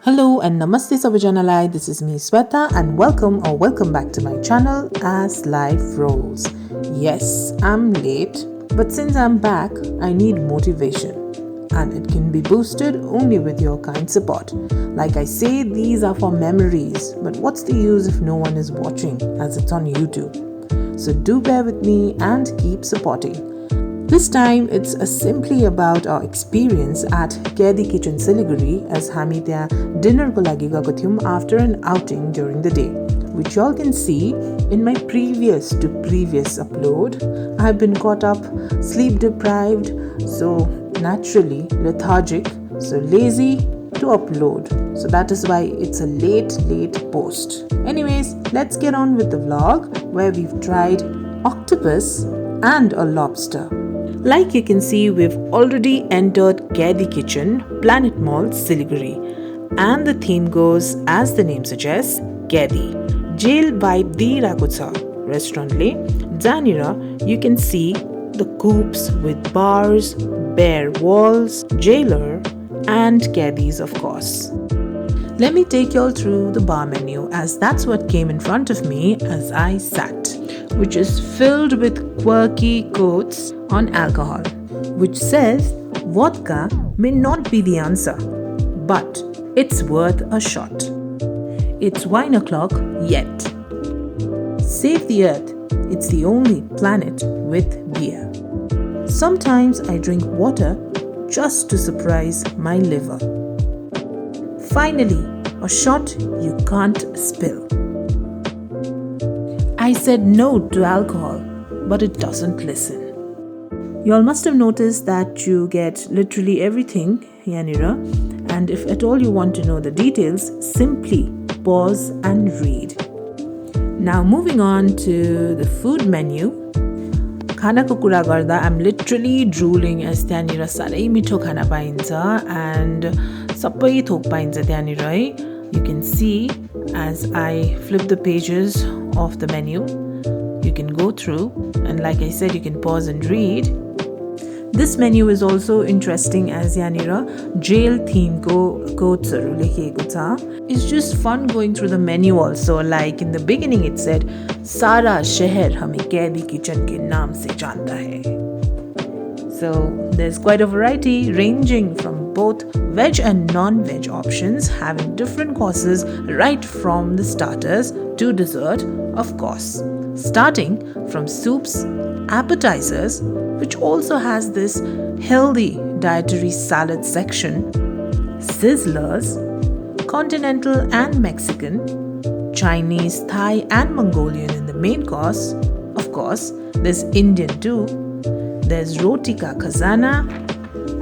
Hello and namaste Sabajanalai. This is me Sweta and welcome back to my channel as life rolls. Yes, I'm late, but since I'm back, I need motivation. And it can be boosted only with your kind support. Like I say, these are for memories, but what's the use if no one is watching as it's on YouTube? So do bear with me and keep supporting. This time it's simply about our experience at Kaidi Kitchen Siliguri as हामी त्यहाँ dinner को लागि गएको थियौं after an outing during the day, which y'all can see in my previous upload. I've been caught up, sleep deprived, so naturally lethargic, so lazy to upload. So that is why it's a late post. Anyways, let's get on with the vlog where we've tried octopus and a lobster. Like you can see, we've already entered Kaidi Kitchen, Planet Mall, Siliguri. And the theme goes, as the name suggests, Kaidi. Jail vibe दिइरहेको छ restaurantले. जहाँनिर you can see the coops with bars, bare walls, jailer, and Kaidis of course. Let me take y'all through the bar menu as that's what came in front of me as I sat, which is filled with quirky quotes on alcohol, which says vodka may not be the answer, but it's worth a shot. It's wine o'clock yet. Save the earth, it's the only planet with beer. Sometimes I drink water just to surprise my liver. Finally, a shot you can't spill. I said no to alcohol, but it doesn't listen. You all must have noticed that you get literally everything yanira, and if at all you want to know the details, simply pause and read. Now moving on to the food menu. खानाको कुरा गर्दा I'm literally drooling as त्यहाँनिर साह्रै मिठो खाना पाइन्छ and सबै थोक पाइन्छ त्यहाँनिर है. You can see as I flip the pages of the menu, you can go through and like I said, you can pause and read. This menu is also interesting as yanira jail theme ko quotes haru lekhiएको छ. It's just fun going through the menu also. Like in the beginning it said सारा शहर हमें कैदी kitchen के नाम से जानता है. So there's quite a variety ranging from both veg and non-veg options, having different courses right from the starters to dessert, of course. Starting from soups, appetizers, which also has this healthy dietary salad section, sizzlers, continental and Mexican, Chinese, Thai and Mongolian in the main course. Of course, there's Indian too. There's roti ka khazana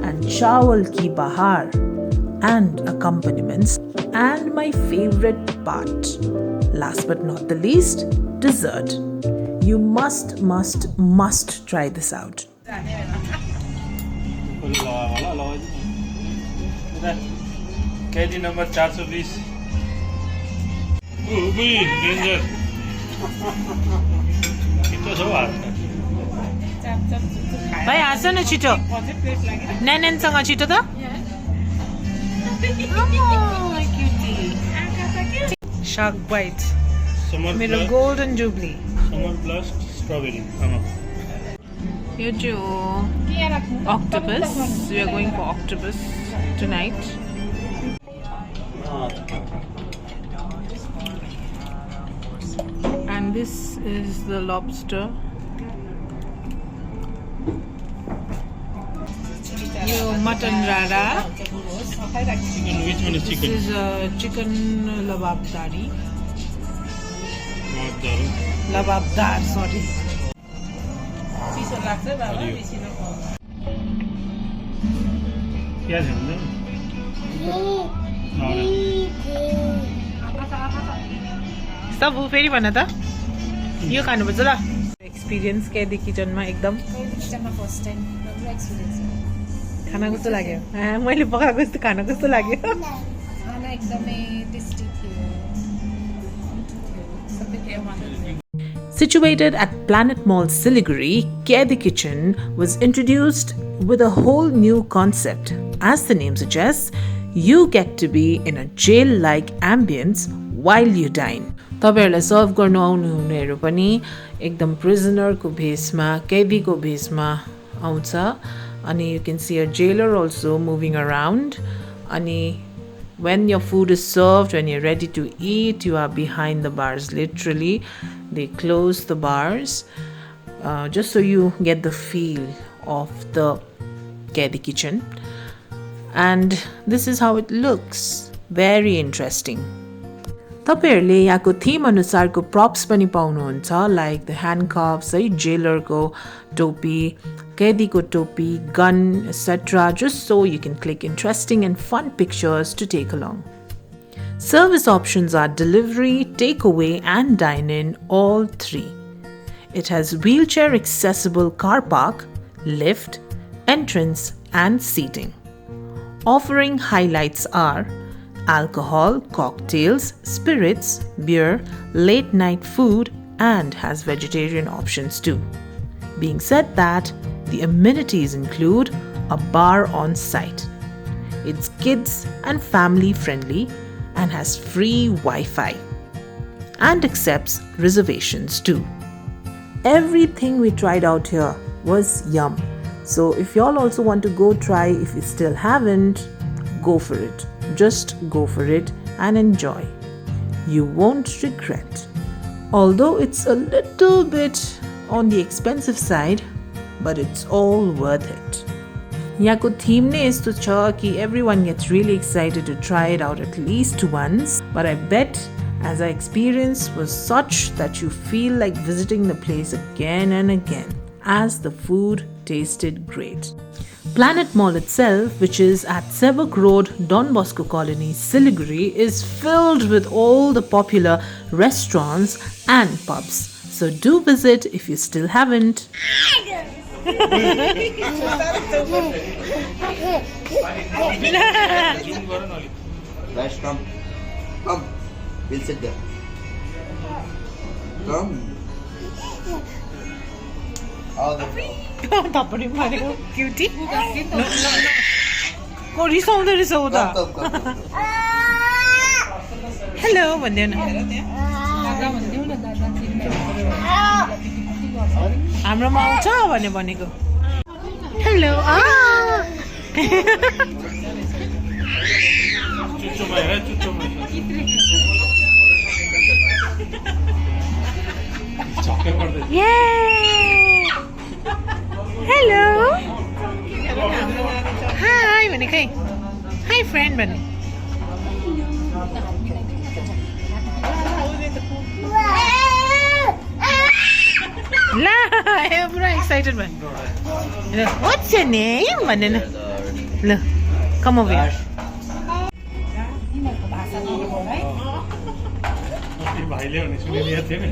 and chawal ki bahar and accompaniments. And my favorite part, last but not the least, dessert. You must try this out. कैदी number 420 danger छिटो छ हात भाइ हाँस न छिटो न्यानसँग छिटो त Shark bite. मेरो golden jubilee. Summer blast strawberry. Here you octopus. We are going for octopus tonight. And this is the lobster. Mutton rara. Chicken, which one is chicken? This is chicken lababdari. Lababdar, sorry. प्याज हाल्नु सब हो फेरि भन त यो खानुपर्छ ल experience कैदी किचनमा एकदम फर्स्ट टाइम राम्रो एक्सपिरियन्स खाना कस्तो लाग्यो मैले पकाएको जस्तो खाना कस्तो लाग्यो खाना एकदमै टेस्टी थियो सबै थियो Situated at Planet Mall Siliguri, Kaidi Kitchen was introduced with a whole new concept. As the name suggests, you get to be in a jail-like ambience while you dine. तपाईहरुलाई सर्भ गर्न आउनुहुनेहरु पनि एकदम प्रिजनरको भेषमा कैदीको भेषमा आउँछ अनि you can see a jailer also moving around अनि when your food is served, when you're ready to eat, you are behind the bars. Literally, they close the bars just so you get the feel of the Kaidi kitchen. And this is how it looks. Very interesting. तपाईहरुले यहाँको theme अनुसारको props पनि पाउनुहुन्छ like the handcuffs, jailer ko topi, Kaidi ko topi, gun, etc. just so you can click interesting and fun pictures to take along. Service options are delivery, takeaway and dine-in, all three. It has wheelchair accessible car park, lift, entrance and seating. Offering highlights are alcohol, cocktails, spirits, beer, late night food and has vegetarian options too. Being said that, the amenities include a bar on site. It's kids and family friendly and has free Wi-Fi and accepts reservations too. Everything we tried out here was yum. So if y'all also want to go try, if you still haven't, go for it. Just go for it and enjoy. You won't regret. Although it's a little bit on the expensive side, but it's all worth it. यहाँको theme नै यस्तो छ कि everyone gets really excited to try it out at least once, but I bet as our experience was such that you feel like visiting the place again and again as the food tasted great. Planet Mall itself, which is at Sevak Road, Don Bosco Colony, Siliguri, is filled with all the popular restaurants and pubs. So do visit if you still haven't. Flash, come. We'll sit there. Come. All the Tapari भनेको cutie को रिसाउँदै रिसाउँदा hello भन्दियो न हाम्रोमा आउँछ भनेको hello चुच्चोमा हेर चुच्चोमा छक्कै पर्दै hello hi भने खै high friend भने ला पुरा एक्साइटेड भने व्हाट्स योर नेम भन्ने न ल कम ओभर हियर भाइले भने सुनिरहेको थिएन